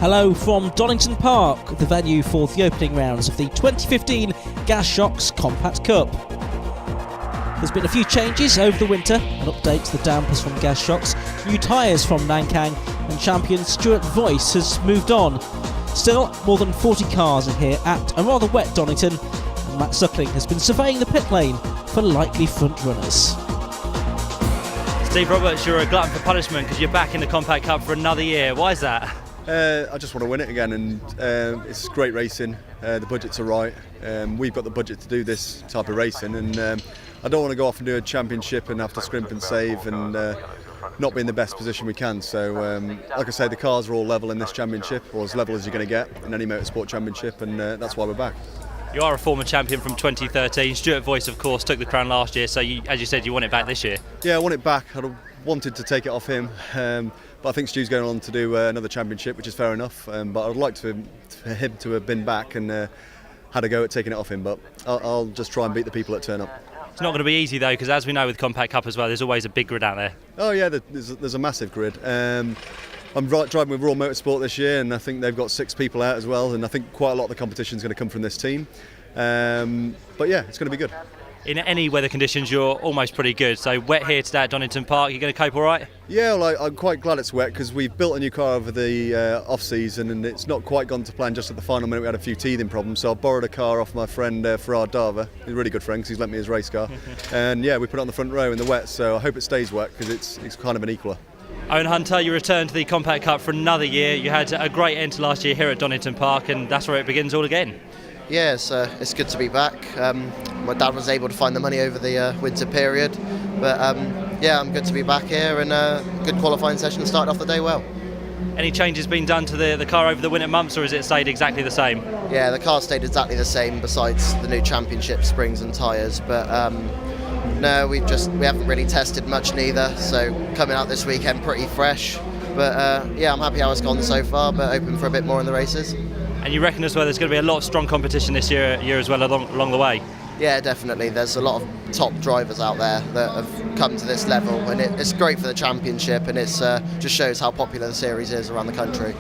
Hello from Donington Park, the venue for the opening rounds of the 2015 Gas Shocks Compact Cup. There's been a few changes over the winter, an update to the dampers from Gas Shocks, new tyres from Nankang, and champion Stuart Voice has moved on. Still, more than 40 cars are here at a rather wet Donington, and Matt Suckling has been surveying the pit lane for likely front runners. Steve Roberts, you're a glutton for punishment because you're back in the Compact Cup for another year. Why is that? I just want to win it again, and it's great racing. The budgets are right. We've got the budget to do this type of racing, and I don't want to go off and do a championship and have to scrimp and save and not be in the best position we can. So, like I say, the cars are all level in this championship, or as level as you're going to get in any motorsport championship, and that's why we're back. You are a former champion from 2013. Stuart Voice, of course, took the crown last year, so as you said, you want it back this year. Yeah, I want it back. I'd wanted to take it off him, but I think Stu's going on to do another championship, which is fair enough. But I'd like for him to have been back and had a go at taking it off him. But I'll just try and beat the people that turn up. It's not going to be easy though, because as we know with Compact Cup as well, there's always a big grid out there. Oh yeah, there's a massive grid. I'm driving with Raw Motorsport this year, and I think they've got 6 people out as well, and I think quite a lot of the competition is going to come from this team. But yeah, it's going to be good. In any weather conditions, you're almost pretty good. So wet here today at Donington Park, you're going to cope all right? Yeah, well, I'm quite glad it's wet because we've built a new car over the off-season, and it's not quite gone to plan. Just at the final minute we had a few teething problems, so I borrowed a car off my friend Farad Dava. He's a really good friend because he's lent me his race car. And yeah, we put it on the front row in the wet, so I hope it stays wet because it's kind of an equaler. Owen Hunter, you returned to the Compact Cup for another year. You had a great end to last year here at Donington Park, and that's where it begins all again. Yeah, it's good to be back. My dad was able to find the money over the winter period, but yeah, I'm good to be back here, and good qualifying session started off the day well. Any changes been done to the car over the winter months, or has it stayed exactly the same? Yeah, the car stayed exactly the same besides the new championship springs and tyres, but no, we haven't really tested much neither, so coming out this weekend pretty fresh, but yeah, I'm happy how it's gone so far, but open for a bit more in the races. And you reckon as well there's going to be a lot of strong competition this year as well along the way? Yeah, definitely. There's a lot of top drivers out there that have come to this level, and it's great for the championship, and it's just shows how popular the series is around the country.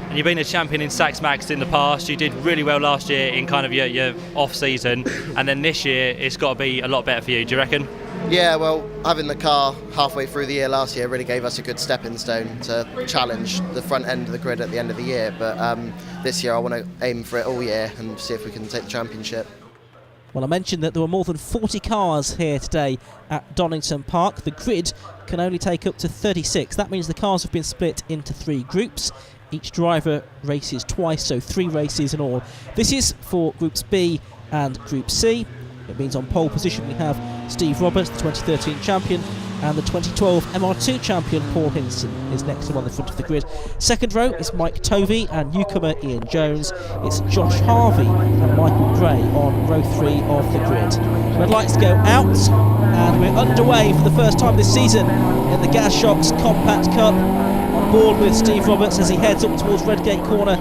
And you've been a champion in Sax Max in the past. You did really well last year in kind of your off-season, and then this year it's got to be a lot better for you, do you reckon? Yeah, well, having the car halfway through the year last year really gave us a good stepping stone to challenge the front end of the grid at the end of the year. But this year I want to aim for it all year and see if we can take the championship. Well, I mentioned that there were more than 40 cars here today at Donington Park. The grid can only take up to 36. That means the cars have been split into 3 groups. Each driver races twice, so 3 races in all. This is for Groups B and Group C. It means on pole position we have Steve Roberts, the 2013 champion, and the 2012 MR2 champion Paul Hinson is next to him on the front of the grid. Second row is Mike Tovey and newcomer Ian Jones. It's Josh Harvey and Michael Gray on row 3 of the grid. Red lights go out, and we're underway for the first time this season in the Gas Shocks Compact Cup. On board with Steve Roberts as he heads up towards Redgate Corner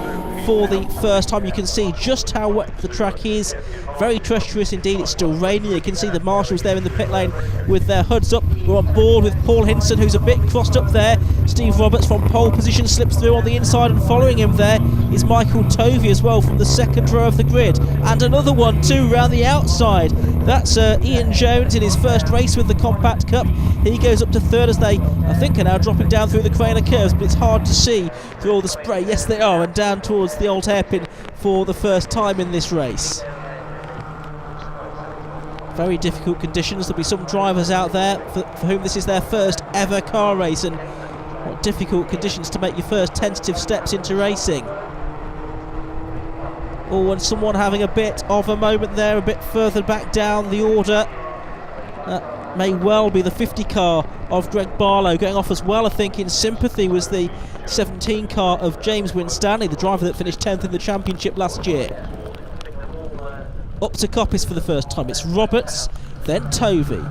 for the first time. You can see just how wet the track is. Very treacherous indeed. It's still raining. You can see the marshals there in the pit lane with their hoods up. We're on board with Paul Hinson, who's a bit crossed up there. Steve Roberts from pole position slips through on the inside, and following him there is Michael Tovey as well from the second row of the grid, and another one too round the outside. That's Ian Jones in his first race with the Compact Cup. He goes up to third as they, I think, are now dropping down through the Craner curves, but it's hard to see through all the spray. Yes, they are, and down towards the old hairpin for the first time in this race. Very difficult conditions. There'll be some drivers out there for whom this is their first ever car race, and what difficult conditions to make your first tentative steps into racing. Oh, and someone having a bit of a moment there, a bit further back down the order. That may well be the 50 car of Greg Barlow. Going off as well, I think, in sympathy was the 17 car of James Winstanley, the driver that finished 10th in the championship last year. Up to Coppice for the first time. It's Roberts, then Tovey.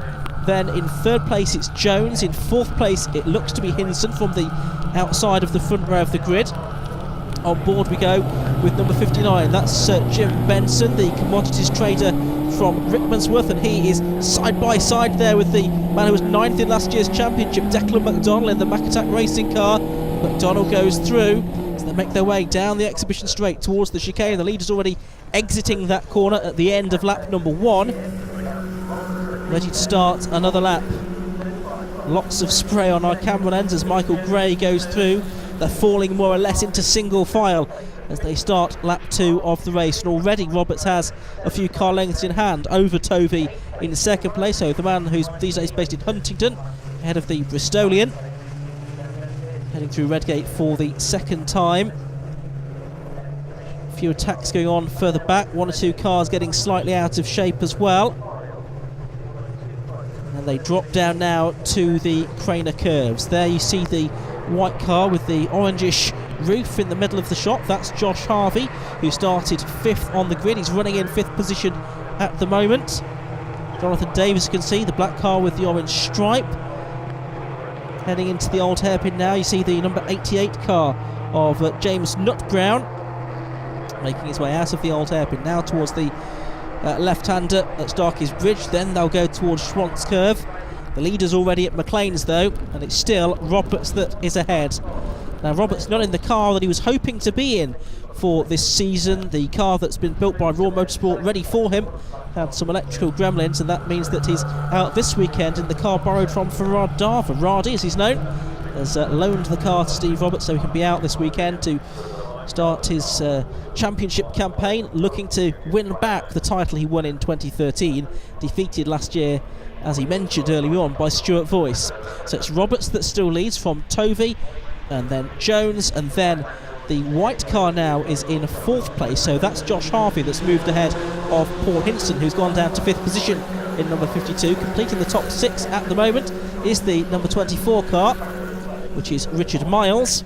Then in third place it's Jones. In fourth place it looks to be Hinson from the outside of the front row of the grid. On board we go with number 59. That's Jim Benson, the commodities trader from Rickmansworth, and he is side by side there with the man who was 9th in last year's championship, Declan McDonnell, in the Macatak racing car. McDonnell goes through. As they make their way down the exhibition straight towards the chicane. The leader's already exiting that corner at the end of lap number 1. Ready to start another lap. Lots of spray on our camera lens as Michael Gray goes through. They're falling more or less into single file as they start lap 2 of the race. And already Roberts has a few car lengths in hand over Tovey in second place. So the man who's these days based in Huntingdon, ahead of the Bristolian, heading through Redgate for the second time. A few attacks going on further back. 1 or 2 cars getting slightly out of shape as well. And they drop down now to the Craner curves. There you see the white car with the orangish roof in the middle of the shop. That's Josh Harvey, who started 5th on the grid. He's running in 5th position at the moment. Jonathan Davis, you can see the black car with the orange stripe. Heading into the old hairpin now, you see the number 88 car of James Nutbrown making his way out of the old hairpin now towards the left-hander at Starkey's Bridge. Then they'll go towards Schwantz Curve. The leader's already at McLean's though, and it's still Roberts that is ahead. Now Roberts not in the car that he was hoping to be in for this season. The car that's been built by Raw Motorsport ready for him had some electrical gremlins, and that means that he's out this weekend in the car borrowed from Farad Darva. Radi, as he's known, has loaned the car to Steve Roberts so he can be out this weekend to start his championship campaign, looking to win back the title he won in 2013, defeated last year, as he mentioned earlier on, by Stuart Voice. So it's Roberts that still leads from Tovey, and then Jones, and then the white car now is in 4th place. So that's Josh Harvey that's moved ahead of Paul Hinson, who's gone down to 5th position in number 52. Completing the top 6 at the moment is the number 24 car, which is Richard Miles,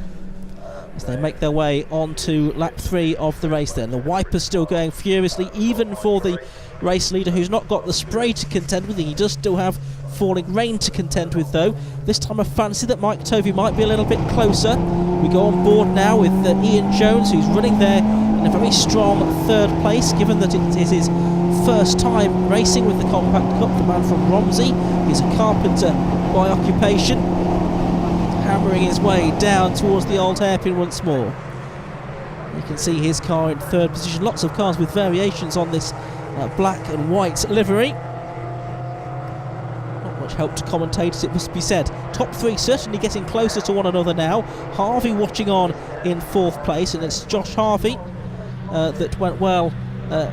as they make their way on to lap 3 of the race then. The wipers still going furiously, even for the race leader, who's not got the spray to contend with. He does still have falling rain to contend with though. This time I fancy that Mike Tovey might be a little bit closer. We go on board now with Ian Jones, who's running there in a very strong 3rd place, given that it is his first time racing with the Compact Cup. The man from Romsey, he's a carpenter by occupation, hammering his way down towards the old hairpin once more. You can see his car in 3rd position. Lots of cars with variations on this black and white livery. Not much help to commentators, it must be said. Top 3 certainly getting closer to one another now. Harvey watching on in 4th place, and it's Josh Harvey that went well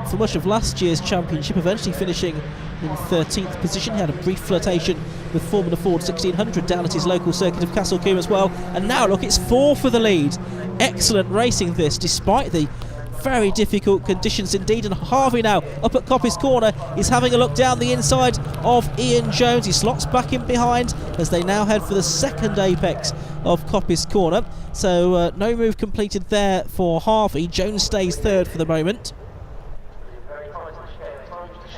for much of last year's championship, eventually finishing in 13th position. He had a brief flirtation with Formula Ford 1600 down at his local circuit of Castle Combe as well. And now look, it's 4 for the lead. Excellent racing this, despite the very difficult conditions indeed. And Harvey now up at Coppice Corner is having a look down the inside of Ian Jones. He slots back in behind as they now head for the second apex of Coppice Corner. So no move completed there for Harvey. Jones stays 3rd for the moment.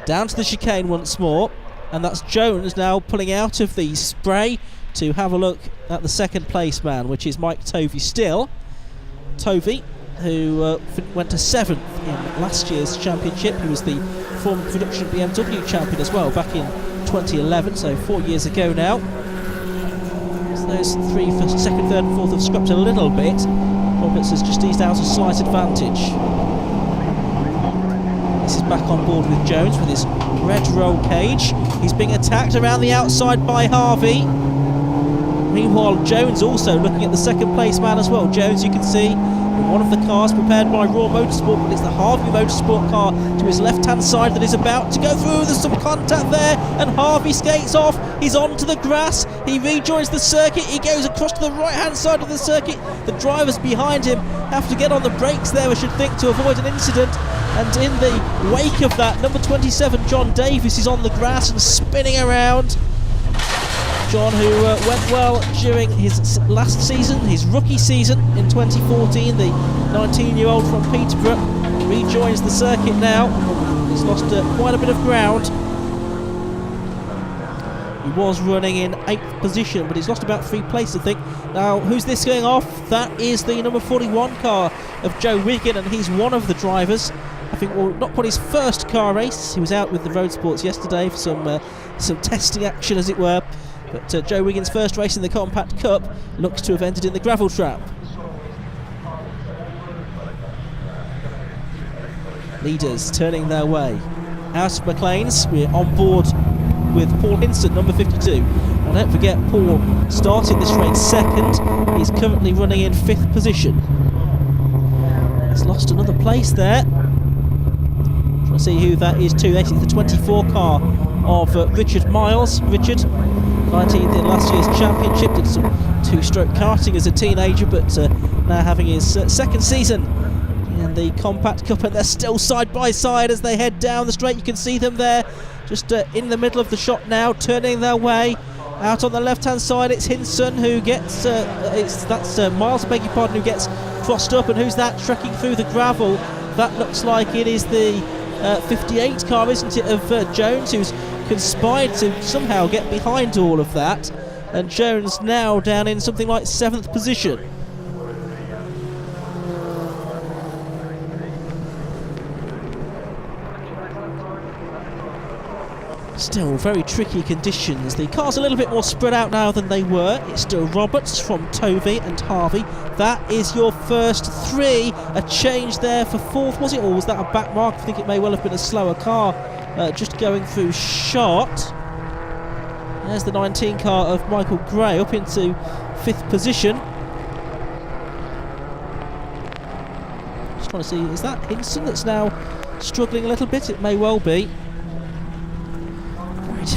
Down to the chicane once more, and that's Jones now pulling out of the spray to have a look at the 2nd place man, which is Mike Tovey still. Tovey, who went to 7th in last year's championship. He was the former production BMW champion as well back in 2011, so 4 years ago now. So those 3 for 2nd, 3rd and 4th have scrapped a little bit. Roberts has just eased out a slight advantage. This is back on board with Jones with his red roll cage. He's being attacked around the outside by Harvey. Meanwhile, Jones also looking at the 2nd place man as well. Jones, you can see, in one of the cars prepared by Raw Motorsport, but it's the Harvey Motorsport car to his left-hand side that is about to go through. There's some contact there, and Harvey skates off. He's onto the grass. He rejoins the circuit. He goes across to the right-hand side of the circuit. The drivers behind him have to get on the brakes there, I should think, to avoid an incident. And in the wake of that, number 27, John Davis, is on the grass and spinning around. John, who went well during his last season, his rookie season in 2014, the 19-year-old from Peterborough, rejoins the circuit now. He's lost quite a bit of ground. He was running in 8th position, but he's lost about 3 places, I think. Now, who's this going off? That is the number 41 car of Joe Wiggin, and he's one of the drivers. I think, well, not quite his first car race. He was out with the Road Sports yesterday for some testing action, as it were. But Joe Wiggins' first race in the Compact Cup looks to have ended in the gravel trap. Leaders turning their way out of McLean's. We're on board with Paul Hinson, number 52. Now don't forget, Paul started this race second. He's currently running in 5th position. He's lost another place there. Trying to see who that is too. This is the 24 car of Richard Miles. Richard, 19th in last year's championship, did some 2-stroke karting as a teenager, but now having his second season in the Compact Cup, and they're still side by side as they head down the straight. You can see them there, just in the middle of the shot now, turning their way. Out on the left-hand side, it's Hinson who gets, that's Miles, beg your pardon, who gets crossed up, and who's that trekking through the gravel? That looks like it is the 58 car, isn't it, of Jones, who's conspired to somehow get behind all of that, and Jones now down in something like 7th position. Still very tricky conditions. The car's a little bit more spread out now than they were. It's still Roberts from Tovey and Harvey. That is your first 3. A change there for 4th, was it? Or was that a back mark? I think it may well have been a slower car just going through shot. There's the 19 car of Michael Gray up into 5th position. Just trying to see, is that Hinson that's now struggling a little bit? It may well be.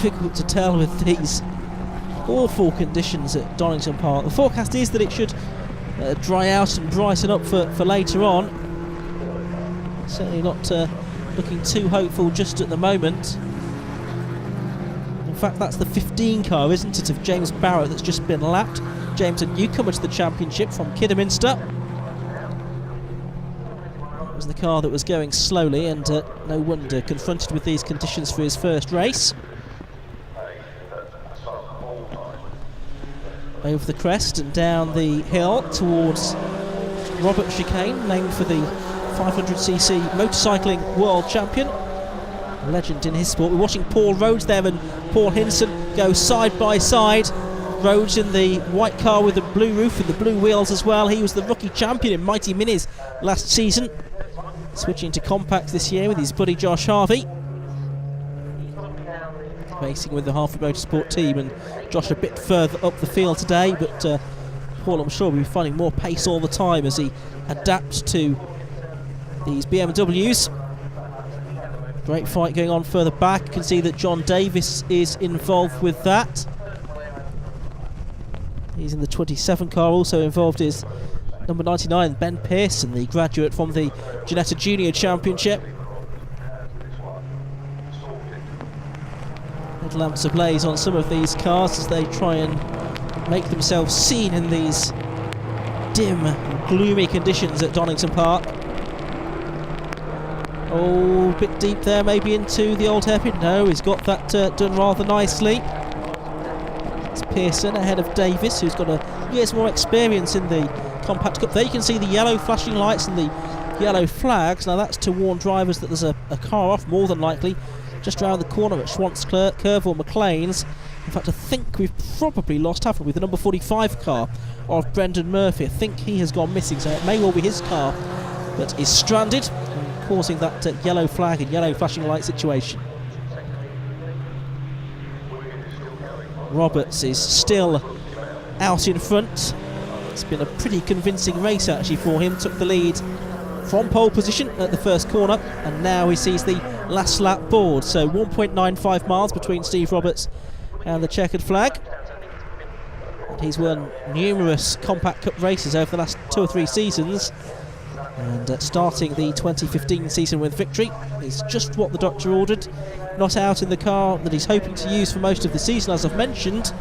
Difficult to tell with these awful conditions at Donington Park. The forecast is that it should dry out and brighten up for later on. Certainly not looking too hopeful just at the moment. In fact, that's the 15 car, isn't it, of James Barrett that's just been lapped. James, a newcomer to the championship from Kidderminster. That was the car that was going slowly, and no wonder, confronted with these conditions for his first race. Over the crest and down the hill towards Robert Chicane, named for the 500cc motorcycling world champion, a legend in his sport. We're watching Paul Rhodes there and Paul Hinson go side by side. Rhodes in the white car with the blue roof and the blue wheels as well. He was the rookie champion in Mighty Minis last season, switching to compacts this year with his buddy Josh Harvey, racing with the Harvey Motorsport team, and Josh a bit further up the field today, but Paul, I'm sure, will be finding more pace all the time as he adapts to these BMWs. Great fight going on further back. You can see that John Davis is involved with that. He's in the 27 car. Also involved is number 99, Ben Pearson, the graduate from the Ginetta Junior Championship. Lamps ablaze on some of these cars as they try and make themselves seen in these dim, gloomy conditions at Donington Park. Oh, a bit deep there, maybe into the old hairpin. No, he's got that done rather nicely. It's Pearson ahead of Davis, who's got a year's more experience in the Compact Cup. There you can see the yellow flashing lights and the yellow flags. Now that's to warn drivers that there's a car off, more than likely, just around the corner at Schwantz Curve or McLean's. In fact, I think we've probably lost, haven't we, the number 45 car of Brendan Murphy. I think he has gone missing, so it may well be his car that is stranded and causing that yellow flag and yellow flashing light situation. Roberts is still out in front. It's been a pretty convincing race actually for him. Took the lead from pole position at the first corner, and now he sees the last lap board. So 1.95 miles between Steve Roberts and the checkered flag. And he's won numerous Compact Cup races over the last 2 or 3 seasons, and starting the 2015 season with victory is just what the doctor ordered. Not out in the car that he's hoping to use for most of the season, as I've mentioned,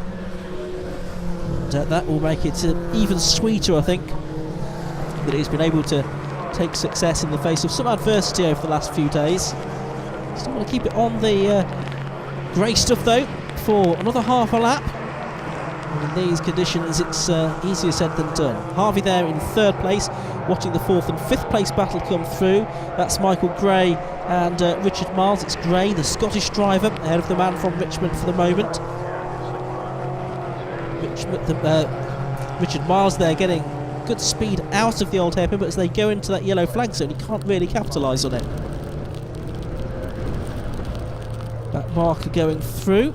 and that will make it even sweeter, I think, that he's been able to take success in the face of some adversity over the last few days. Still want to keep it on the grey stuff though for another half a lap. And in these conditions it's easier said than done. Harvey there in 3rd place, watching the 4th and 5th place battle come through. That's Michael Gray and Richard Miles. It's Gray, the Scottish driver, ahead of the man from Richmond for the moment. Richard Miles there getting good speed out of the old hairpin, but as they go into that yellow flag zone, he can't really capitalise on it. marker going through.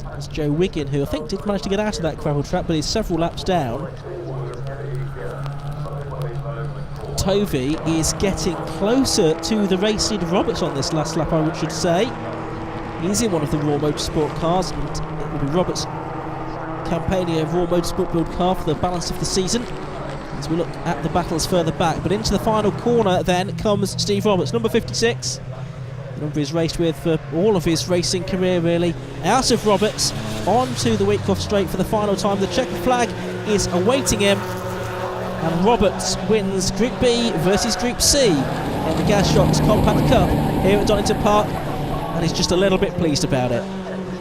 That's Joe Wiggin, who I think did manage to get out of that gravel trap, but he's several laps down. Tovey is getting closer to the race leader Roberts on this last lap, I should say. He's in one of the Raw Motorsport cars, and it will be Roberts' Campania Raw Motorsport build car for the balance of the season, as we look at the battles further back. But into the final corner then comes Steve Roberts, number 56. The number he's raced with for all of his racing career, really. Out of Roberts, onto the Wheatcroft Straight for the final time. The checkered flag is awaiting him, and Roberts wins Group B versus Group C in the Gas Shocks Compact Cup here at Donington Park, and he's just a little bit pleased about it.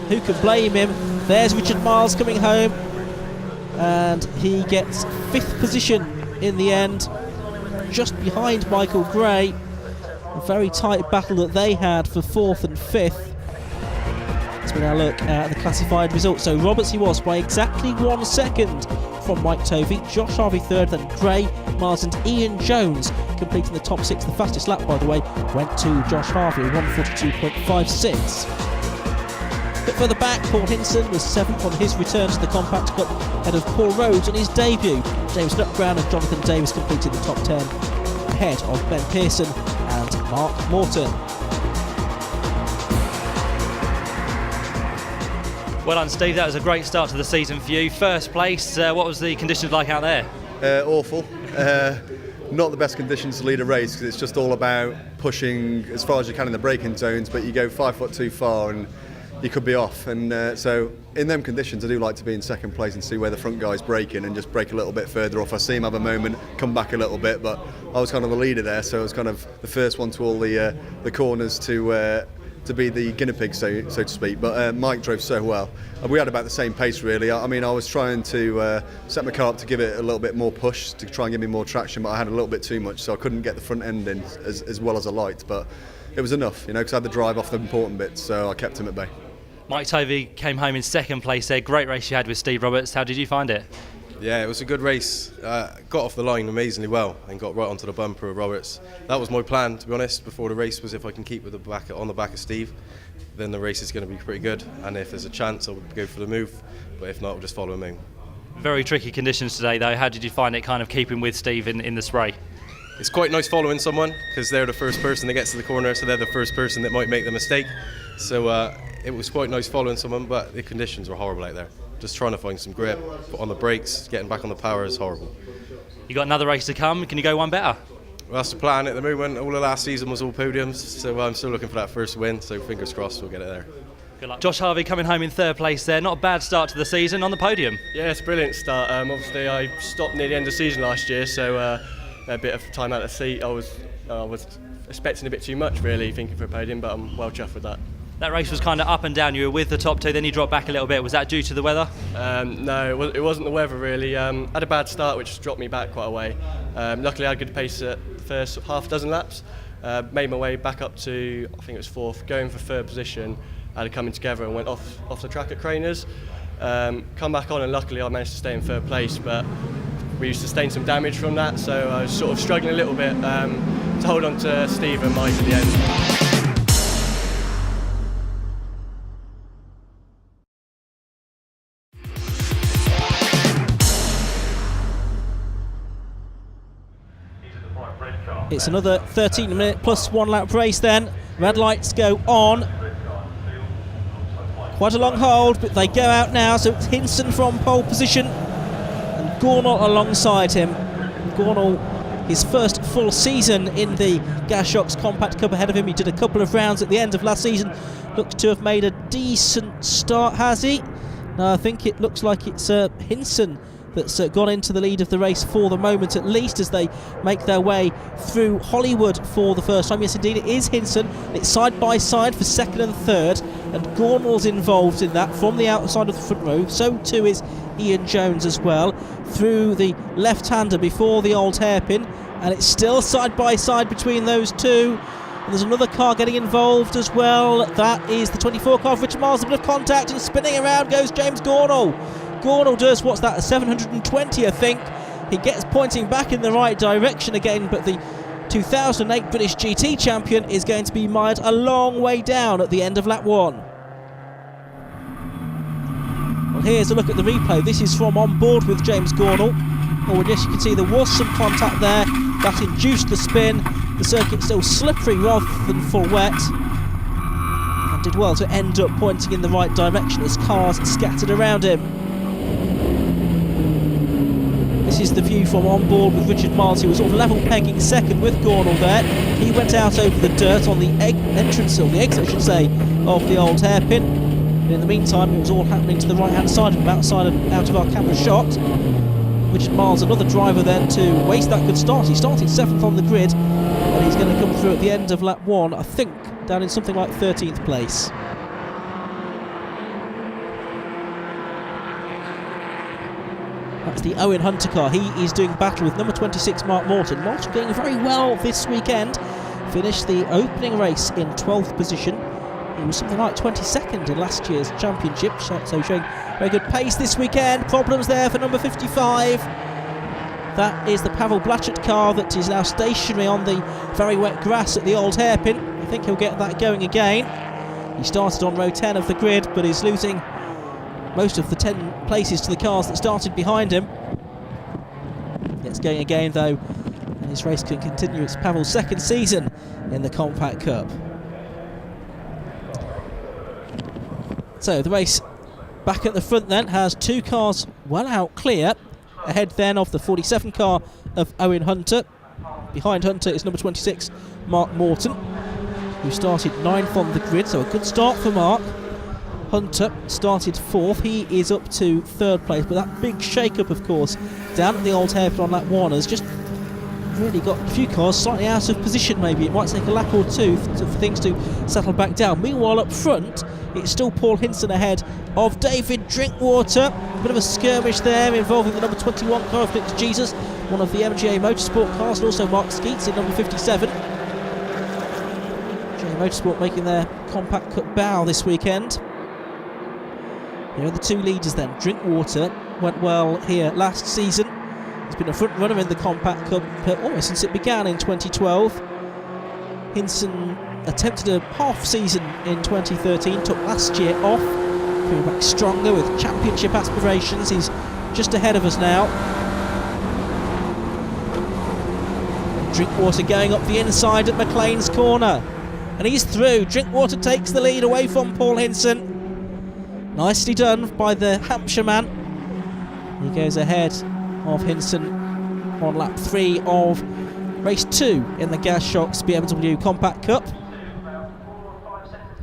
Who can blame him? There's Richard Miles coming home, and he gets 5th position in the end, just behind Michael Gray. A very tight battle that they had for 4th and 5th. As we now look at the classified results. So Roberts he was by exactly 1 second from Mike Tovey, Josh Harvey 3rd, then Gray, Miles and Ian Jones completing the top 6. The fastest lap, by the way, went to Josh Harvey, 1:42.56. But further back, Paul Hinson was 7th on his return to the Compact Cup, ahead of Paul Rhodes on his debut. James Nutbrown and Jonathan Davis completed the top 10, ahead of Ben Pearson and Mark Morton. Well done, Steve. That was a great start to the season for you. First place, what was the conditions like out there? Awful. Not the best conditions to lead a race, because it's just all about pushing as far as you can in the braking zones, but you go 5 foot too far and you could be off. And so in them conditions, I do like to be in second place and see where the front guy's braking and just brake a little bit further off. I see him have a moment, come back a little bit, but I was kind of the leader there, so I was kind of the first one to all the corners to be the guinea pig, so to speak. But Mike drove so well. We had about the same pace, really. I mean, I was trying to set my car up to give it a little bit more push, to try and give me more traction, but I had a little bit too much, so I couldn't get the front end in as well as I liked. But it was enough, because I had the drive off the important bits, so I kept him at bay. Mike Tovey came home in 2nd place there. Great race you had with Steve Roberts. How did you find it? Yeah, it was a good race. Got off the line amazingly well and got right onto the bumper of Roberts. That was my plan, to be honest, before the race, was if I can keep with on the back of Steve, then the race is going to be pretty good. And if there's a chance, I would go for the move. But if not, I'll just follow him in. Very tricky conditions today, though. How did you find it kind of keeping with Steve in the spray? It's quite nice following someone, because they're the first person that gets to the corner, so they're the first person that might make the mistake. So it was quite nice following someone, but the conditions were horrible out there. Just trying to find some grip on the brakes, getting back on the power is horrible. You got another race to come. Can you go one better? Well, that's the plan at the moment. All of last season was all podiums, so I'm still looking for that first win. So fingers crossed we'll get it there. Good luck. Josh Harvey coming home in 3rd place there. Not a bad start to the season on the podium. Yeah, it's a brilliant start. Obviously, I stopped near the end of the season last year, so a bit of time out of the seat. I was expecting a bit too much, really, thinking for a podium, but I'm well chuffed with that. That race was kind of up and down. You were with the top 2, then you dropped back a little bit. Was that due to the weather? No, it wasn't the weather, really. Had a bad start, which dropped me back quite a way. Luckily, I had a good pace at the first half dozen laps. Made my way back up to, I think it was 4th, going for 3rd position. I had it coming together and went off the track at Craners. Come back on, and luckily I managed to stay in 3rd place, but we sustained some damage from that, so I was sort of struggling a little bit to hold on to Steve and Mike at the end. It's another 13-minute plus 1 lap race then. Red lights go on. Quite a long hold, but they go out now, so it's Hinson from pole position and Gornall alongside him. Gornall, his first full season in the Gas Shocks Compact Cup ahead of him. He did a couple of rounds at the end of last season. Looks to have made a decent start, has he? No, I think it looks like it's Hinson that's gone into the lead of the race for the moment, at least, as they make their way through Hollywood for the first time. Yes, indeed, it is Hinson. It's side by side for 2nd and 3rd, and Gornall's involved in that from the outside of the front row. So too is Ian Jones as well, through the left-hander before the old hairpin, and it's still side by side between those two. And there's another car getting involved as well. That is the 24 car of Richard Miles. A bit of contact, and spinning around goes James Gornall. Gornall does, what's that, a 720, I think. He gets pointing back in the right direction again, but the 2008 British GT champion, is going to be mired a long way down at the end of lap 1. Well, here's a look at the replay. This is from on board with James Gornall. Oh, yes, you can see there was some contact there that induced the spin. The circuit's still slippery rather than full wet, and did well to end up pointing in the right direction as cars scattered around him. This is the view from on board with Richard Miles, who was sort of level pegging second with Gornall there. He went out over the dirt on the entrance, or the exit I should say, of the old hairpin. But in the meantime, it was all happening to the right hand side of him, out of our camera shot. Richard Miles, another driver then to waste that good start. He started 7th on the grid, and he's going to come through at the end of lap 1, I think, down in something like 13th place. That's the Owen Hunter car. He is doing battle with number 26 Mark Morton. Morton going very well this weekend. Finished the opening race in 12th position. He was something like 22nd in last year's championship, so showing very good pace this weekend. Problems there for number 55. That is the Pavel Blatchett car that is now stationary on the very wet grass at the old hairpin. I think he'll get that going again. He started on row 10 of the grid, but is losing most of the 10 places to the cars that started behind him. Gets going again though, and his race can continue. It's Pavel's second season in the Compact Cup. So the race back at the front then has 2 cars well out clear, ahead then of the 47 car of Owen Hunter. Behind Hunter is number 26 Mark Morton, who started 9th on the grid, so a good start for Mark. Hunter started 4th, he is up to 3rd place, but that big shake-up of course down at the old hairpin on lap 1 has just really got a few cars slightly out of position. Maybe it might take a lap or two for things to settle back down. Meanwhile up front, it's still Paul Hinson ahead of David Drinkwater. A bit of a skirmish there involving the number 21 car of Victor Jesus, one of the MGA Motorsport cars, and also Mark Skeets in number 57. MGA Motorsport making their Compact Cup bow this weekend. Here are the 2 leaders then. Drinkwater went well here last season. He's been a front runner in the Compact Cup almost since it began in 2012. Hinson attempted a half season in 2013, took last year off, coming back stronger with championship aspirations. He's just ahead of us now. Drinkwater going up the inside at McLean's corner, and he's through. Drinkwater takes the lead away from Paul Hinson. Nicely done by the Hampshire man. He goes ahead of Hinson on lap 3 of race 2 in the Gas Shocks BMW Compact Cup.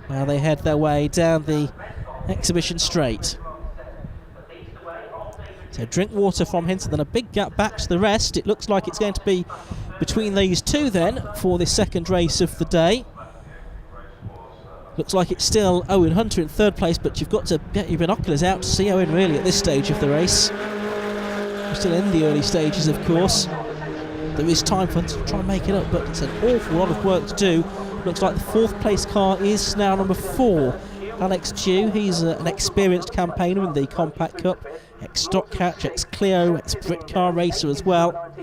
Now they head their way down the exhibition straight. So Drinkwater from Hinson, then a big gap back to the rest. It looks like it's going to be between these 2 then for this second race of the day. Looks like it's still Owen Hunter in 3rd place, but you've got to get your binoculars out to see Owen really at this stage of the race. We're still in the early stages, of course. There is time for Hunter to try and make it up, but it's an awful lot of work to do. Looks like the 4th place car is now number 4, Alex Dew. He's an experienced campaigner in the Compact Cup, ex-Stock Catch, ex-Clio, ex-Brit car racer as well.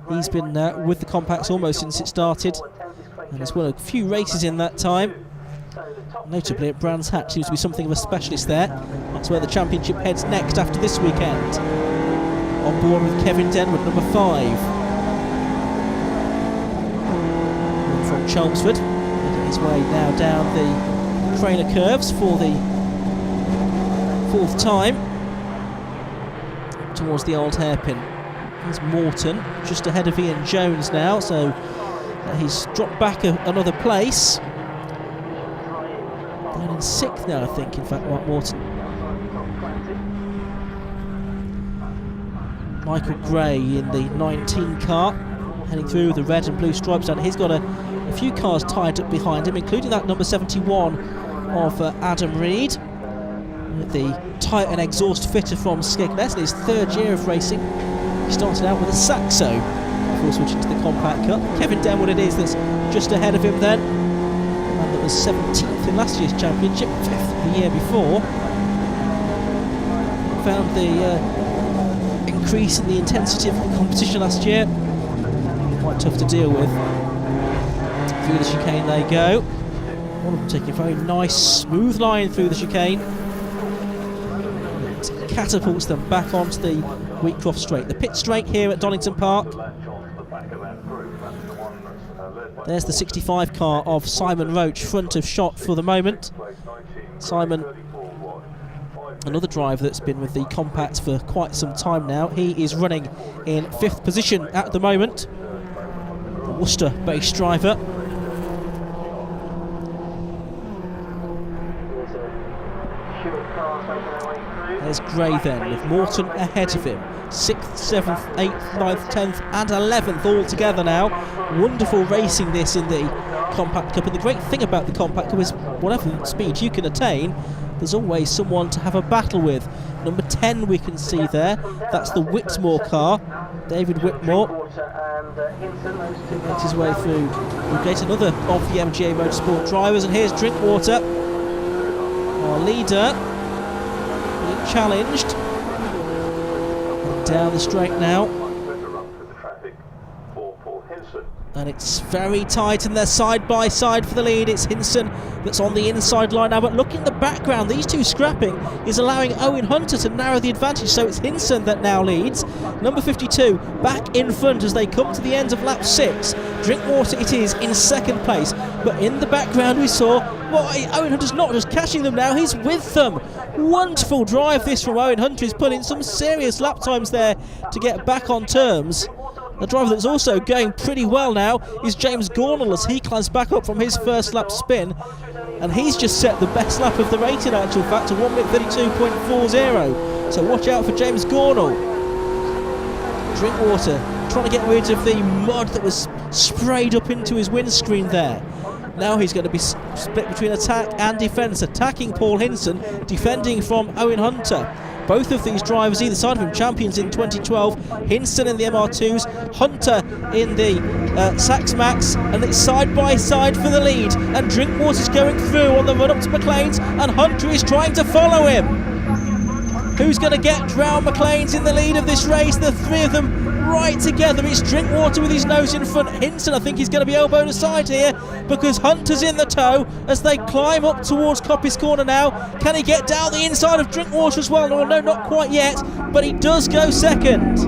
He's been with the Compacts almost since it started, and has won a few races in that time. Notably at Brands Hatch, seems to be something of a specialist there. That's where the championship heads next after this weekend. On board with Kevin Denwood, number 5. And from Chelmsford, making his way now down the Craner curves for the 4th time towards the old hairpin. There's Morton just ahead of Ian Jones now, so he's dropped back another place. Down in 6th now, I think, in fact, Mark Morton. Michael Gray in the 19 car, heading through with the red and blue stripes down. He's got a few cars tied up behind him, including that number 71 of Adam Reed, the Titan exhaust fitter from Skegness, in his 3rd year of racing. He started out with a Saxo before switching to the Compact Cup. Kevin Denwood it is that's just ahead of him then. And that was 17th in last year's championship, 5th the year before. Found the increase in the intensity of the competition last year quite tough to deal with. Through the chicane they go. One of them taking a very nice smooth line through the chicane. It catapults them back onto the Wheatcroft straight. The pit straight here at Donington Park. There's the 65 car of Simon Roach, front of shot for the moment. Simon, another driver that's been with the Compact for quite some time now. He is running in 5th position at the moment. The Worcester-based driver. There's Gray then, with Morton ahead of him. 6th, 7th, 8th, 9th, 10th and 11th all together now. Wonderful racing this in the Compact Cup, and the great thing about the Compact Cup is whatever speed you can attain, there's always someone to have a battle with. Number 10 we can see there, that's the Whitmore car. David Whitmore makes his way through. We'll get another of the MGA Motorsport drivers, and here's Drinkwater, our leader, being challenged. Down the straight now, and it's very tight, and they're side by side for the lead. It's Hinson that's on the inside line now, but look in the background, these two scrapping is allowing Owen Hunter to narrow the advantage, so it's Hinson that now leads. Number 52 back in front as they come to the end of lap 6. Drinkwater it is in 2nd place, but in the background we saw, well, Owen Hunter's not just catching them now, he's with them. Wonderful drive this from Owen Hunter. He's put in some serious lap times there to get back on terms. The driver that's also going pretty well now is James Gornall as he climbs back up from his first lap spin, and he's just set the best lap of the race in actual fact to 1:32.40. So watch out for James Gornall. Drinkwater trying to get rid of the mud that was sprayed up into his windscreen there. Now he's going to be split between attack and defence, attacking Paul Hinson, defending from Owen Hunter. Both of these drivers either side of him champions in 2012. Hinson in the MR2s, Hunter in the Sax Max, and it's side by side for the lead, and Drinkwater's going through on the run up to McLean's, and Hunter is trying to follow him. Who's going to get round McLean's in the lead of this race? The three of them right together. It's Drinkwater with his nose in front. Hinson, I think he's going to be elbowed aside here because Hunter's in the tow as they climb up towards Coppice Corner now. Can he get down the inside of Drinkwater as well? No, not quite yet, but he does go second.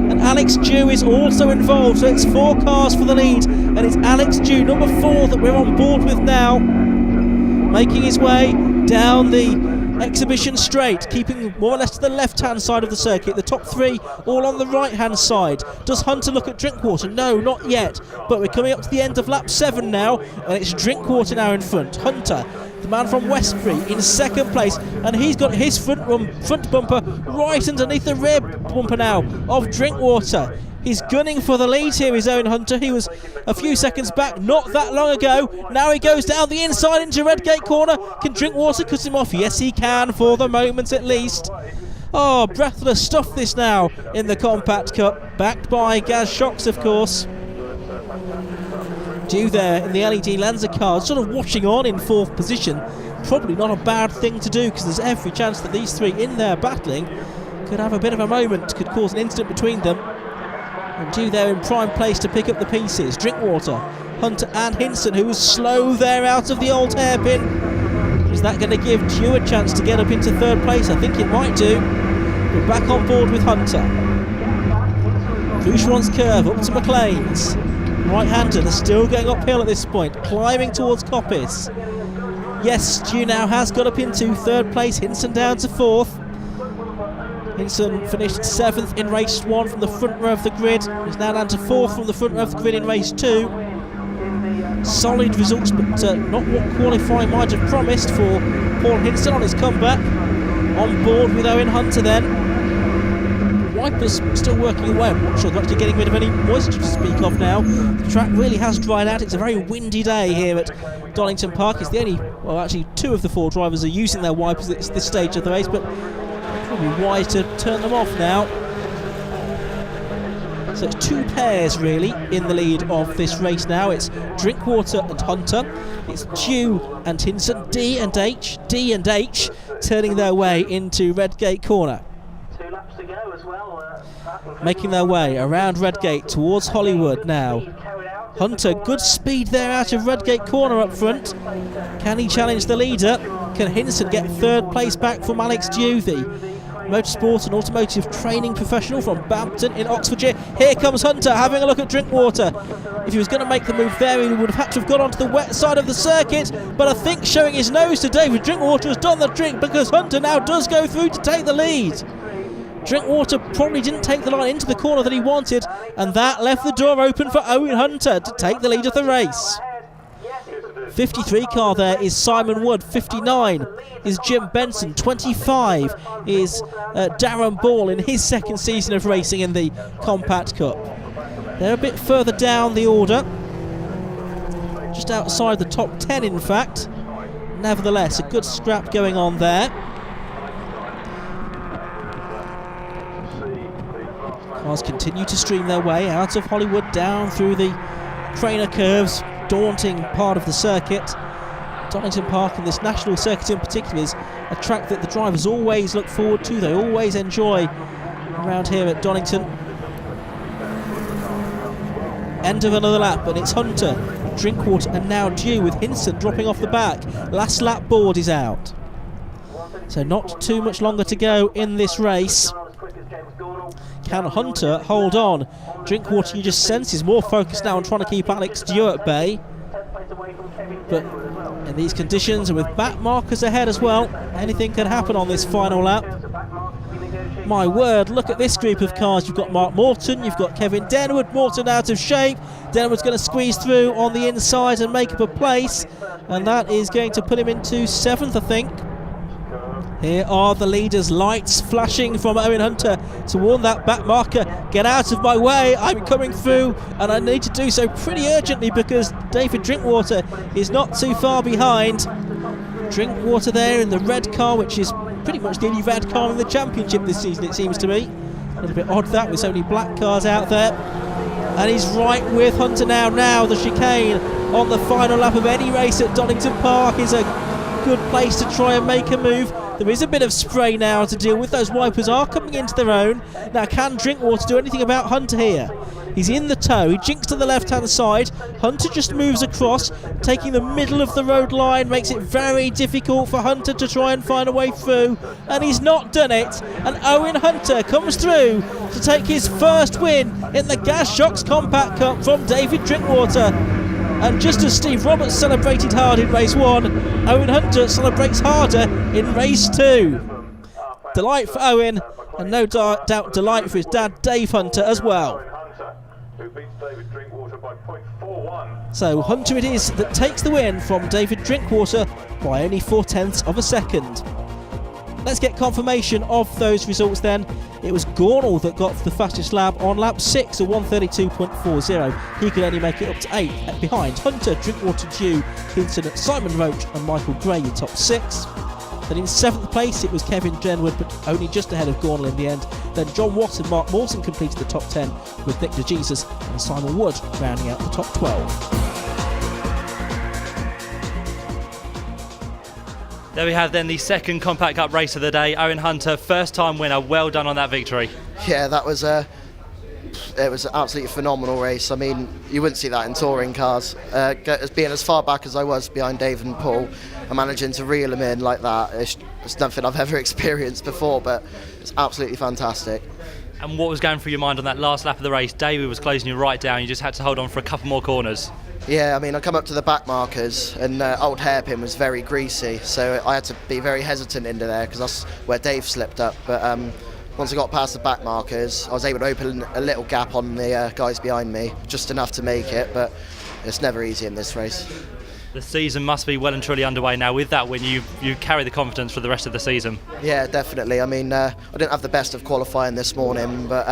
And Alex Dew is also involved, so it's 4 cars for the lead, and it's Alex Dew, number 4, that we're on board with now, making his way down the exhibition straight, keeping more or less to the left hand side of the circuit. The top 3 all on the right hand side. Does Hunter look at Drinkwater? No, not yet, but we're coming up to the end of lap 7 now, and it's Drinkwater now in front. Hunter, the man from Westbury, in 2nd place, and he's got his front bumper right underneath the rear bumper now of Drinkwater. He's gunning for the lead here, is Owen Hunter. He was a few seconds back not that long ago. Now he goes down the inside into Redgate Corner. Can Drinkwater cut him off? Yes, he can, for the moment at least. Oh, breathless stuff this now in the Compact Cup, backed by Gaz Shocks, of course. Dew there in the LED Lanza car, sort of watching on in 4th position. Probably not a bad thing to do, because there's every chance that these 3 in there battling could have a bit of a moment, could cause an incident between them. And Dew there in prime place to pick up the pieces. Drinkwater, Hunter and Hinson, who was slow there out of the old hairpin. Is that going to give Dew a chance to get up into 3rd place? I think it might do. We're back on board with Hunter. Coucheron's curve up to McLean's. Right-hander, they're still going uphill at this point, climbing towards Coppice. Yes, Dew now has got up into 3rd place, Hinson down to 4th. Hinson finished 7th in race 1 from the front row of the grid. He's now down to 4th from the front row of the grid in race 2. Solid results, but not what qualifying might have promised for Paul Hinson on his comeback. On board with Owen Hunter then. Wipers still working away. I'm not sure they're actually getting rid of any moisture to speak of now. The track really has dried out. It's a very windy day here at Donington Park. It's the only, well, actually 2 of the 4 drivers are using their wipers at this stage of the race, but probably wise to turn them off now. So it's 2 pairs really in the lead of this race now. It's Drinkwater and Hunter. It's Dew and Hinson. D and H turning their way into Redgate Corner. 2 laps to go as well. Making their way around Redgate towards Hollywood now. Hunter, good speed there out of Redgate Corner up front. Can he challenge the leader? Can Hinson get third place back from Alex Dew, the motorsport and automotive training professional from Bampton in Oxfordshire? Here comes Hunter having a look at Drinkwater. If he was going to make the move there, he would have had to have gone onto the wet side of the circuit, but I think showing his nose to David Drinkwater has done the trick, because Hunter now does go through to take the lead. Drinkwater probably didn't take the line into the corner that he wanted, and that left the door open for Owen Hunter to take the lead of the race. 53 car there is Simon Wood, 59 is Jim Benson, 25 is Darren Ball in his second season of racing in the Compact Cup. They're a bit further down the order, just outside the top 10 in fact. Nevertheless, a good scrap going on there. Cars continue to stream their way out of Hollywood, down through the Craner curves, daunting part of the circuit. Donington Park and this national circuit in particular is a track that the drivers always look forward to, they always enjoy around here at Donington. End of another lap, and it's Hunter, Drinkwater and now Dew, with Hinson dropping off the back. Last lap board is out. So not too much longer to go in this race. Can Hunter hold on? Drinkwater, you just sense, is more focused now on trying to keep Alex Dew at bay. But in these conditions, and with back markers ahead as well, anything can happen on this final lap. My word, look at this group of cars. You've got Mark Morton, you've got Kevin Denwood. Morton out of shape. Denwood's going to squeeze through on the inside and make up a place, and that is going to put him into 7th, I think. Here are the leaders, lights flashing from Owen Hunter to warn that back marker, get out of my way, I'm coming through, and I need to do so pretty urgently because David Drinkwater is not too far behind. Drinkwater there in the red car, which is pretty much the only red car in the championship this season, it seems to be. A little bit odd that, with so many black cars out there. And he's right with Hunter now. Now the chicane on the final lap of any race at Donington Park is a good place to try and make a move. There is a bit of spray now to deal with. Those wipers are coming into their own. Now, can Drinkwater do anything about Hunter here? He's in the tow. He jinks to the left-hand side. Hunter just moves across, taking the middle of the road line. Makes it very difficult for Hunter to try and find a way through. And he's not done it. And Owen Hunter comes through to take his first win in the Gas Shocks Compact Cup from David Drinkwater. And just as Steve Roberts celebrated hard in race 1, Owen Hunter celebrates harder in race 2. Delight for Owen, and no doubt delight for his dad Dave Hunter as well. So Hunter it is that takes the win from David Drinkwater by only 0.4 of a second. Let's get confirmation of those results then. It was Gornall that got the fastest lap on lap 6 at 1:32.40. He could only make it up to 8th behind Hunter, Drinkwater, Dew, Hinson, Simon Roach and Michael Gray in top 6. Then in 7th place it was Kevin Denwood, but only just ahead of Gornall in the end. Then John Watt and Mark Morton completed the top 10, with Nick DeJesus and Simon Wood rounding out the top 12. There we have then the second Compact Cup race of the day. Owen Hunter, first time winner. Well done on that victory. Yeah, that was it was an absolutely phenomenal race. I mean, you wouldn't see that in touring cars. Being as far back as I was behind Dave and Paul, and managing to reel them in like that, it's nothing I've ever experienced before, but it's absolutely fantastic. And what was going through your mind on that last lap of the race? David was closing you right down. You just had to hold on for a couple more corners. Yeah, I mean, I come up to the back markers and old hairpin was very greasy, so I had to be very hesitant into there because that's where Dave slipped up. But once I got past the back markers, I was able to open a little gap on the guys behind me, just enough to make it, but it's never easy in this race. The season must be well and truly underway now. With that win, you carry the confidence for the rest of the season. Yeah, definitely. I mean, I didn't have the best of qualifying this morning, but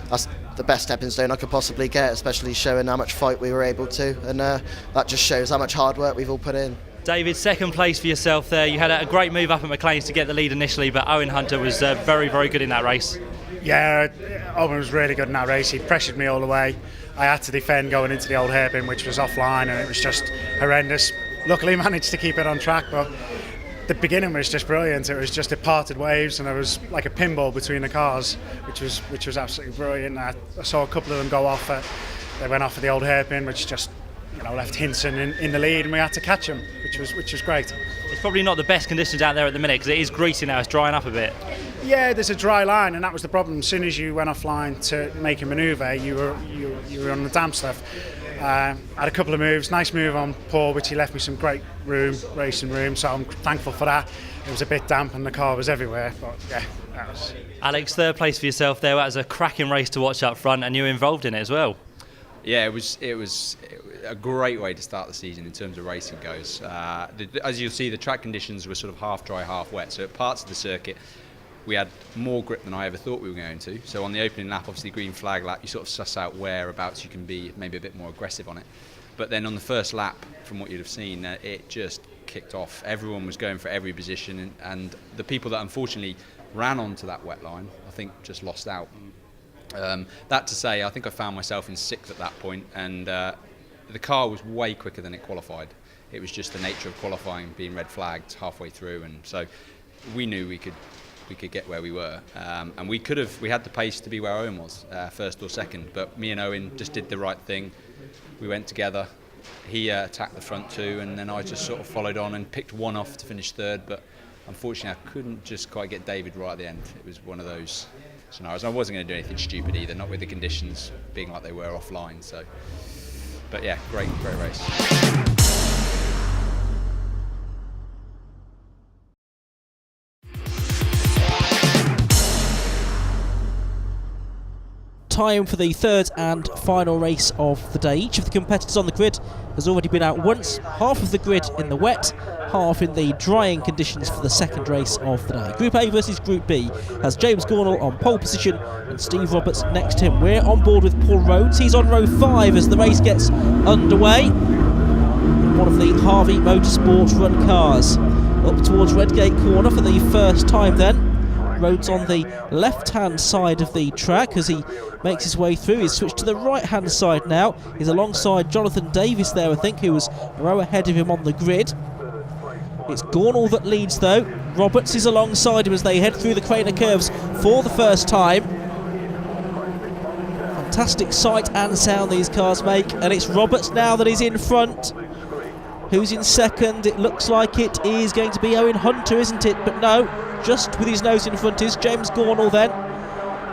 that's the best stepping stone I could possibly get, especially showing how much fight we were able to, and that just shows how much hard work we've all put in. David, second place for yourself there. You had a great move up at McLean's to get the lead initially, but Owen Hunter was very, very good in that race. Yeah, Owen was really good in that race. He pressured me all the way. I had to defend going into the old hairpin, which was offline, and it was just horrendous. Luckily, managed to keep it on track, but the beginning was just brilliant. It was just it parted waves, and there was like a pinball between the cars, which was absolutely brilliant. I saw a couple of them go off at they went off for the old hairpin, which just left Hinson in the lead, and we had to catch him, which was great. It's probably not the best conditions out there at the minute because it is greasy now. It's drying up a bit. Yeah, there's a dry line, and that was the problem. As soon as you went offline to make a manoeuvre, you were on the damp stuff. Had a couple of moves, nice move on Paul, which he left me some great racing room, so I'm thankful for that. It was a bit damp and the car was everywhere, but yeah, that was... Alex, third place for yourself there. That was a cracking race to watch up front, and you were involved in it as well. Yeah, it was a great way to start the season in terms of racing goes. As you'll see, the track conditions were sort of half dry, half wet, so at parts of the circuit we had more grip than I ever thought we were going to. So on the opening lap, obviously green flag lap, you sort of suss out whereabouts you can be maybe a bit more aggressive on it. But then on the first lap, from what you'd have seen, it just kicked off. Everyone was going for every position, and the people that unfortunately ran onto that wet line, I think, just lost out. That to say, I think I found myself in sixth at that point, and the car was way quicker than it qualified. It was just the nature of qualifying being red flagged halfway through, and so we knew we could get where we were, and we had the pace to be where Owen was, first or second, but me and Owen just did the right thing. We went together. He attacked the front two, and then I just sort of followed on and picked one off to finish third, but unfortunately I couldn't just quite get David right at the end. It was one of those scenarios. I wasn't going to do anything stupid either, not with the conditions being like they were offline. So, but yeah, great race. Time for the third and final race of the day. Each of the competitors on the grid has already been out once, half of the grid in the wet, half in the drying conditions for the second race of the day. Group A versus Group B has James Gornall on pole position and Steve Roberts next to him. We're on board with Paul Rhodes. He's on row 5 as the race gets underway. One of the Harvey Motorsport run cars. Up towards Redgate Corner for the first time then. Rhodes on the left-hand side of the track as he makes his way through. He's switched to the right-hand side now. He's alongside Jonathan Davis there, I think, who was a row ahead of him on the grid. It's Gornall that leads, though. Roberts is alongside him as they head through the Craner curves for the first time. Fantastic sight and sound these cars make, and it's Roberts now that is in front. Who's in second? It looks like it is going to be Owen Hunter, isn't it? But no, just with his nose in front is James Gornall then,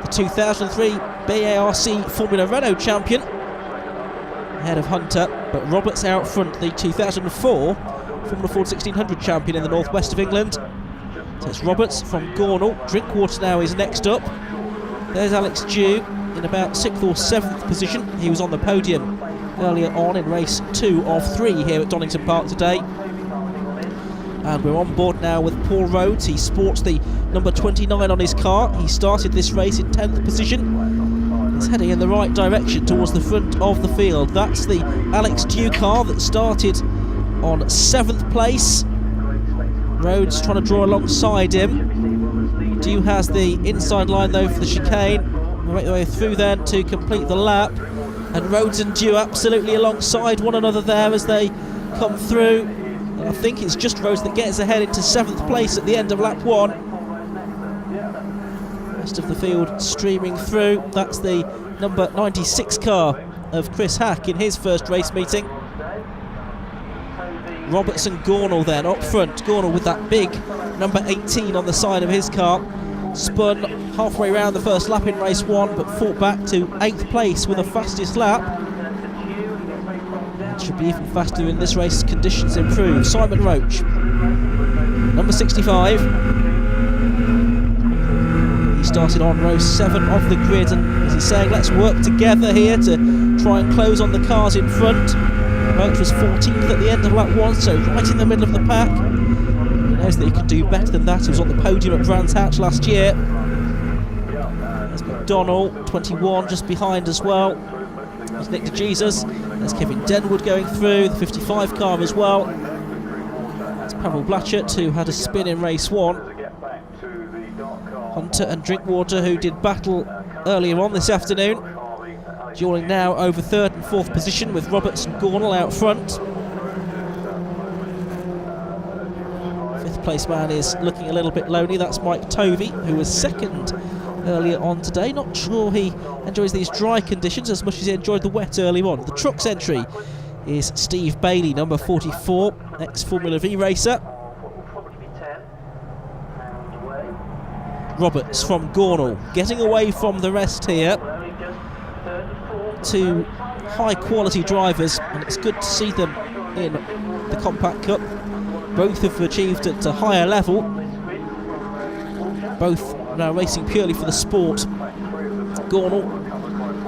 the 2003 BARC Formula Renault champion, ahead of Hunter, but Roberts out front, the 2004 Formula Ford 1600 champion in the northwest of England. So it's Roberts from Gornall. Drinkwater now is next up. There's Alex Dew in about 6th or 7th position. He was on the podium earlier on in race 2 of 3 here at Donington Park today. And we're on board now with Paul Rhodes. He sports the number 29 on his car. He started this race in 10th position. He's heading in the right direction towards the front of the field. That's the Alex Dew car that started on 7th place. Rhodes trying to draw alongside him. Dew has the inside line though for the chicane. We'll make the way through then to complete the lap. And Rhodes and Dew absolutely alongside one another there as they come through. And I think it's just Rhodes that gets ahead into 7th place at the end of lap 1. Rest of the field streaming through. That's the number 96 car of Chris Hack in his first race meeting. Roberts and Gornall then up front. Gornall with that big number 18 on the side of his car. Spun halfway around the first lap in race 1, but fought back to 8th place with the fastest lap. It should be even faster in this race, conditions improve. Simon Roach, number 65. He started on row 7 of the grid, and as he's saying, let's work together here to try and close on the cars in front. Roach was 14th at the end of lap 1, so right in the middle of the pack. He knows that he could do better than that. He was on the podium at Brands Hatch last year. There's McDonnell, 21, just behind as well. There's Nick DeJesus. There's Kevin Denwood going through, the 55 car as well. There's Pavel Blatchett, who had a spin in race 1. Hunter and Drinkwater, who did battle earlier on this afternoon. Dueling now over 3rd and 4th position with Roberts and Gornall out front. 5th place man is looking a little bit lonely. That's Mike Tovey, who was 2nd earlier on today. Not sure he enjoys these dry conditions as much as he enjoyed the wet earlier on. The truck's entry is Steve Bailey, number 44, ex-Formula V racer. Roberts from Gornal, getting away from the rest here. Two high-quality drivers, and it's good to see them in the Compact Cup. Both have achieved at a higher level. Both now racing purely for the sport. Gornal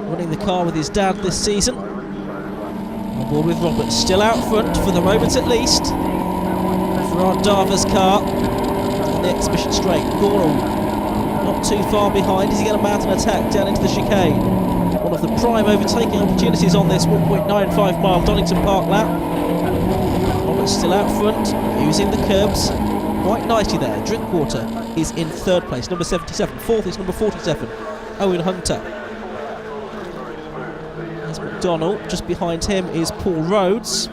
running the car with his dad this season. On board with Roberts, still out front for the moment at least. Gerard Darver's car in the exhibition straight. Gornal not too far behind. Is he going to mount an attack down into the chicane? One of the prime overtaking opportunities on this 1.95 mile Donington Park lap. Roberts still out front, using the curbs quite nicely there. Drinkwater is in third place, number 77. Fourth is number 47, Owen Hunter. There's McDonnell. Just behind him is Paul Rhodes.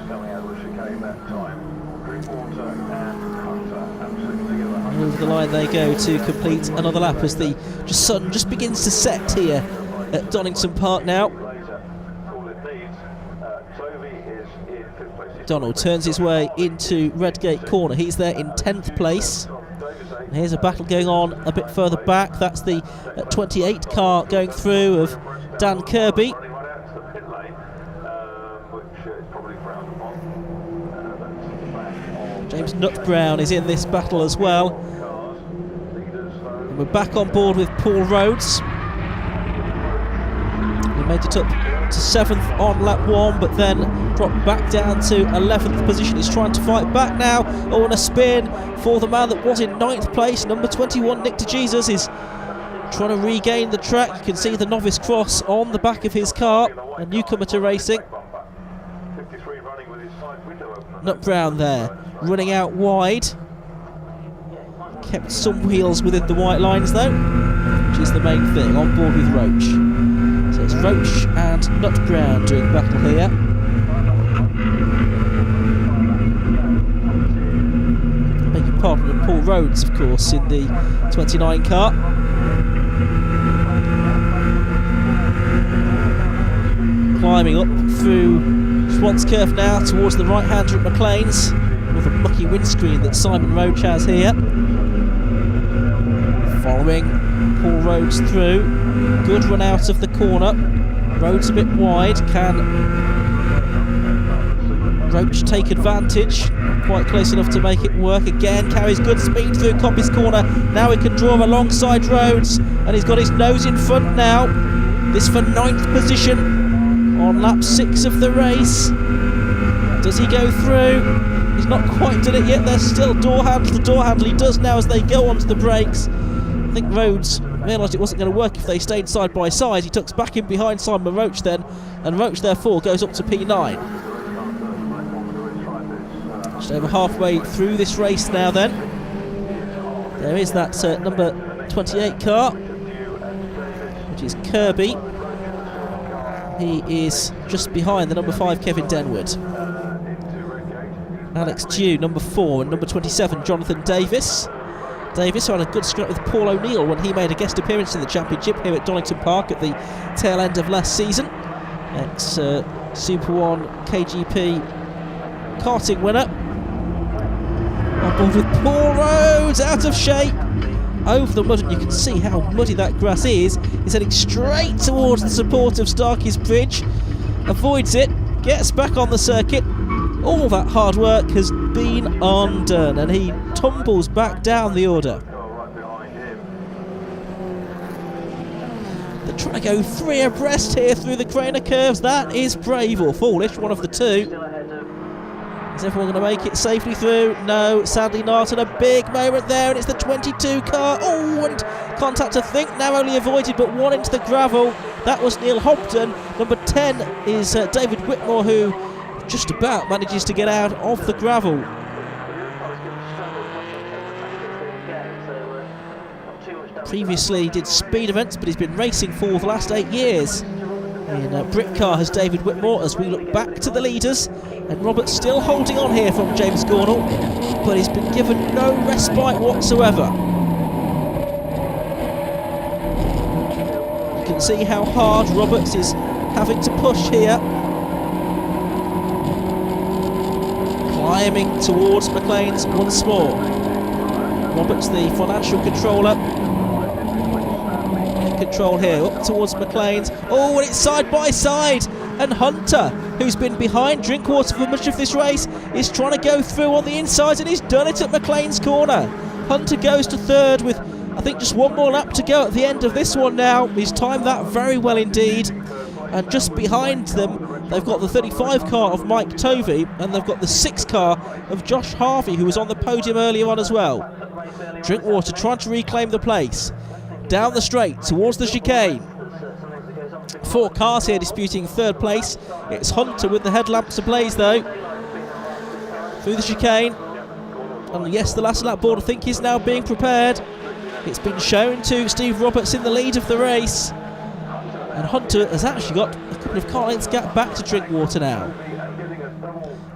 Over the line they go to complete another lap as the sun just begins to set here at Donington Park now. Donald turns his way into Redgate Corner. He's there in 10th place. And here's a battle going on a bit further back. That's the 28 car going through of Dan Kirby. James Nutbrown is in this battle as well. And we're back on board with Paul Rhodes. He made it up to 7th on lap 1, but then dropped back down to 11th position. He's trying to fight back now. Oh, and a spin for the man that was in 9th place. Number 21, Nick DeJesus, is trying to regain the track. You can see the novice cross on the back of his car. A newcomer to racing. Nutbrown there, running out wide. Kept some wheels within the white lines though, which is the main thing. On board with Roach. So it's Roach and Nutbrown doing battle here. Beg your pardon, and Paul Rhodes, of course, in the 29 car. Climbing up through Swanscurf now towards the right-hander at McLean's, with a mucky windscreen that Simon Roach has here. Following Paul Rhodes through. Good run out of the corner. Rhodes a bit wide. Can Roach take advantage? Quite close enough to make it work. Again, carries good speed through Coppice Corner. Now he can draw alongside Rhodes, and he's got his nose in front now. This for 9th position on lap 6 of the race. Does he go through? He's not quite done it yet. There's still door handle to door handle. He does now as they go onto the brakes. I think Rhodes realised it wasn't going to work if they stayed side by side. He tucks back in behind Simon Roach then, and Roach therefore goes up to P9. Just over halfway through this race now then. There is that number 28 car, which is Kirby. He is just behind the number 5 Kevin Denwood. Alex Dew, number 4, and number 27 Jonathan Davis. Davis had a good scrap with Paul O'Neill when he made a guest appearance in the championship here at Donington Park at the tail end of last season. Ex-Super 1 KGP karting winner. On board with Paul Rhodes, out of shape. Over the mud, and you can see how muddy that grass is. He's heading straight towards the support of Starkey's Bridge. Avoids it, gets back on the circuit. All that hard work has been undone, and he tumbles back down the order. They're trying to go 3 abreast here through the Craner curves. That is brave or foolish, one of the two. Is everyone going to make it safely through? No, sadly not. And a big moment there, and it's the 22 car. Oh, and contact, I think, narrowly avoided, but one into the gravel. That was Neil Hobden. Number 10 is David Whitmore, who just about manages to get out of the gravel. Previously did speed events, but he's been racing for the last 8 years. In Brit car has David Whitmore as we look back to the leaders, and Roberts still holding on here from James Gornal, but he's been given no respite whatsoever. can see how hard Roberts is having to push here. Climbing towards McLean's once more. Roberts, the financial controller, in control here, up towards McLean's. Oh, and it's side by side, and Hunter, who's been behind Drinkwater for much of this race, is trying to go through on the inside, and he's done it at McLean's corner. Hunter goes to third with, I think, just one more lap to go at the end of this one now. He's timed that very well indeed. And just behind them, they've got the 35 car of Mike Tovey, and they've got the 6 car of Josh Harvey, who was on the podium earlier on as well. Drinkwater trying to reclaim the place. Down the straight, towards the chicane. 4 cars here disputing third place. It's Hunter with the headlamps ablaze though. Through the chicane. And yes, the last lap board I think is now being prepared. It's been shown to Steve Roberts in the lead of the race. And Hunter has actually got a couple of car lengths gap back to Drinkwater now.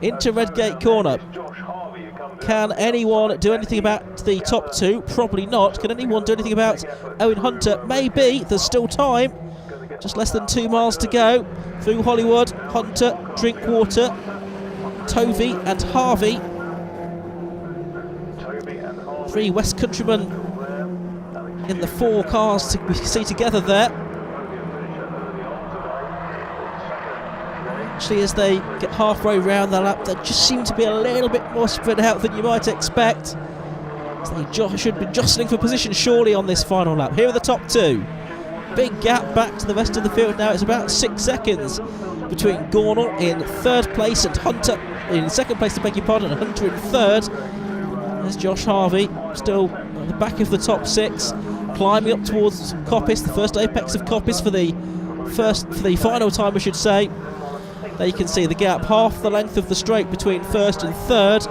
Into Redgate corner. Can anyone do anything about the top 2? Probably not. Can anyone do anything about Owen Hunter? Maybe. There's still time. Just less than 2 miles to go. Through Hollywood, Hunter, Drinkwater, Tovey and Harvey. 3 West Countrymen in the 4 cars we see together there. Actually, as they get halfway round the lap, they just seem to be a little bit more spread out than you might expect. So they should be jostling for position surely on this final lap. Here are the top 2. Big gap back to the rest of the field now. It's about 6 seconds between Gornall in 3rd place and Hunter in 2nd place, to beg your pardon, and Hunter in 3rd. There's Josh Harvey still at the back of the top 6, climbing up towards Coppice, the first apex of Coppice for the final time, I should say. There you can see the gap, half the length of the straight between 1st and 3rd.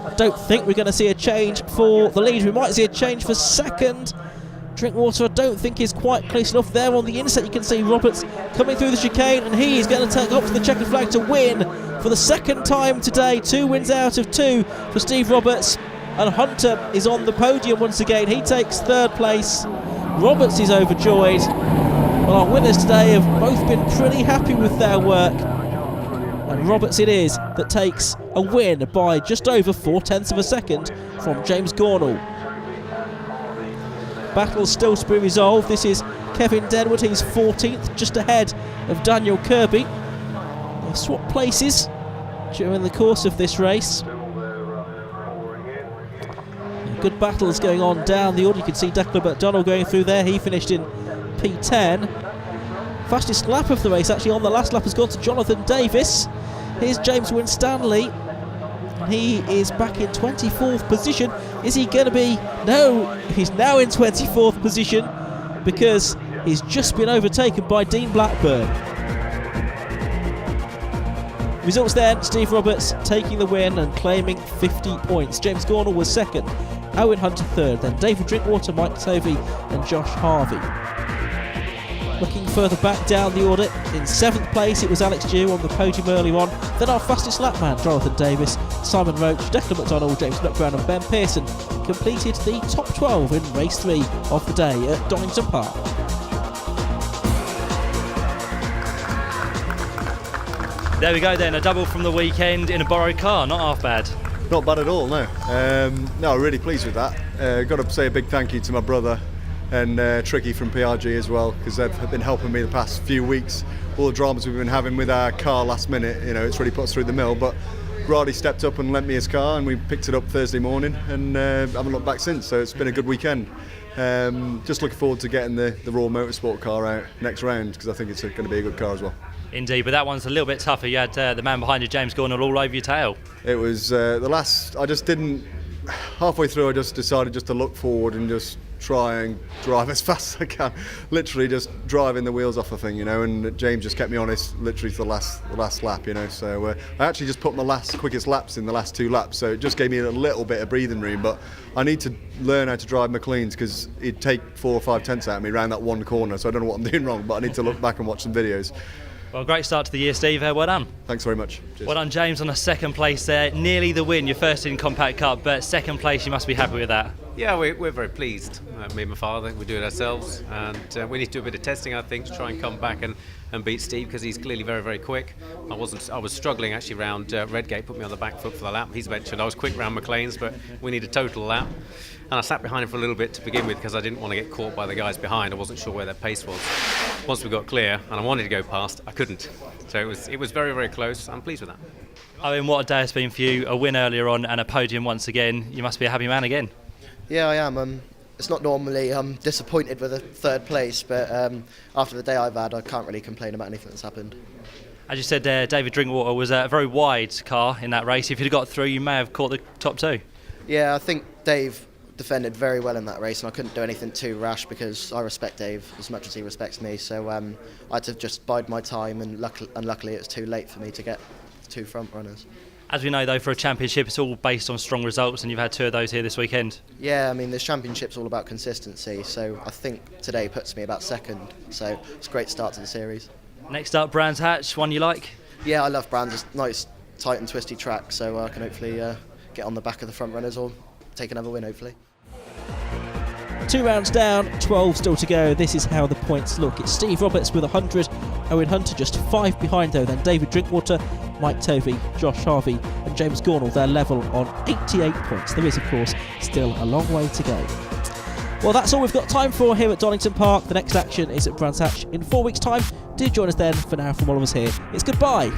I don't think we're going to see a change for the lead. We might see a change for 2nd. Drinkwater I don't think is quite close enough. There on the inside you can see Roberts coming through the chicane, and he is going to take up to the checkered flag to win for the 2nd time today. 2 wins out of 2 for Steve Roberts, and Hunter is on the podium once again. He takes 3rd place. Roberts is overjoyed. Well, our winners today have both been pretty happy with their work, and Roberts it is that takes a win by just over 0.4 of a second from James Gornall. Battle still to be resolved. This is Kevin Denwood, he's 14th, just ahead of Daniel Kirby. They swap places during the course of this race. Good battles going on down the order. You can see Declan McDonald going through there. He finished in P10. Fastest lap of the race actually on the last lap has gone to Jonathan Davis. Here's James Winstanley. He is back in 24th position. Is he going to be? No, he's now in 24th position because he's just been overtaken by Dean Blackburn. Results then, Steve Roberts taking the win and claiming 50 points. James Gornall was 2nd, Owen Hunter 3rd, then David Drinkwater, Mike Tovey and Josh Harvey. Looking further back down the order, in 7th place it was Alex Dew on the podium early on. Then our fastest lap man, Jonathan Davis, Simon Roach, Declan McDonald, James Nutbrown and Ben Pearson completed the top 12 in race 3 of the day at Donington Park. There we go then, a double from the weekend in a borrowed car, not half bad. Not bad at all, no. No, really pleased with that. Got to say a big thank you to my brother and Tricky from PRG as well, because they've been helping me the past few weeks. All the dramas we've been having with our car last minute, you know, it's really put us through the mill, but Grady stepped up and lent me his car and we picked it up Thursday morning and haven't looked back since, so it's been a good weekend. Just looking forward to getting the Raw Motorsport car out next round, because I think it's going to be a good car as well. Indeed, but that one's a little bit tougher. You had the man behind you, James Gornall, all over your tail. It was the last, I just didn't, halfway through I just decided just to look forward and just try and drive as fast as I can, literally just driving the wheels off the thing, you know, and James just kept me honest literally to the last lap, you know, so I actually just put my quickest laps in the last 2 laps, so it just gave me a little bit of breathing room, but I need to learn how to drive McLean's because it'd take 4 or 5 tenths out of me around that one corner, so I don't know what I'm doing wrong, but I need to look back and watch some videos. Well, great start to the year, Steve. Well done. Thanks very much. Cheers. Well done, James, on a 2nd place there. Nearly the win, your first in Compact Cup, but 2nd place, you must be happy with that. Yeah, we're very pleased. Me and my father, we do it ourselves, and we need to do a bit of testing, I think, to try and come back and beat Steve, because he's clearly very, very quick. I was struggling actually round Redgate, put me on the back foot for the lap. He's mentioned I was quick round McLean's, but we need a total lap. And I sat behind him for a little bit to begin with because I didn't want to get caught by the guys behind. I wasn't sure where their pace was. Once we got clear and I wanted to go past, I couldn't. So it was very, very close. I'm pleased with that. I mean, what a day it's been for you. A win earlier on and a podium once again. You must be a happy man again. Yeah, I am. It's not normally I'm disappointed with a third place, but after the day I've had, I can't really complain about anything that's happened. As you said there, David Drinkwater was a very wide car in that race. If you'd have got through, you may have caught the top two. Yeah, I think Dave defended very well in that race, and I couldn't do anything too rash because I respect Dave as much as he respects me. So I had to just bide my time, and unluckily it was too late for me to get two front runners. As we know, though, for a championship, it's all based on strong results, and you've had two of those here this weekend. Yeah, I mean, this championship's all about consistency, so I think today puts me about second. So it's a great start to the series. Next up, Brands Hatch, one you like? Yeah, I love Brands. It's nice, tight and twisty track, so I can hopefully get on the back of the front runners or take another win, hopefully. 2 rounds down, 12 still to go. This is how the points look. It's Steve Roberts with 100, Owen Hunter just 5 behind though, then David Drinkwater, Mike Tovey, Josh Harvey and James Gornall. They're level on 88 points. There is, of course, still a long way to go. Well, that's all we've got time for here at Donington Park. The next action is at Brands Hatch in 4 weeks' time. Do join us then. For now, from all of us here, it's goodbye.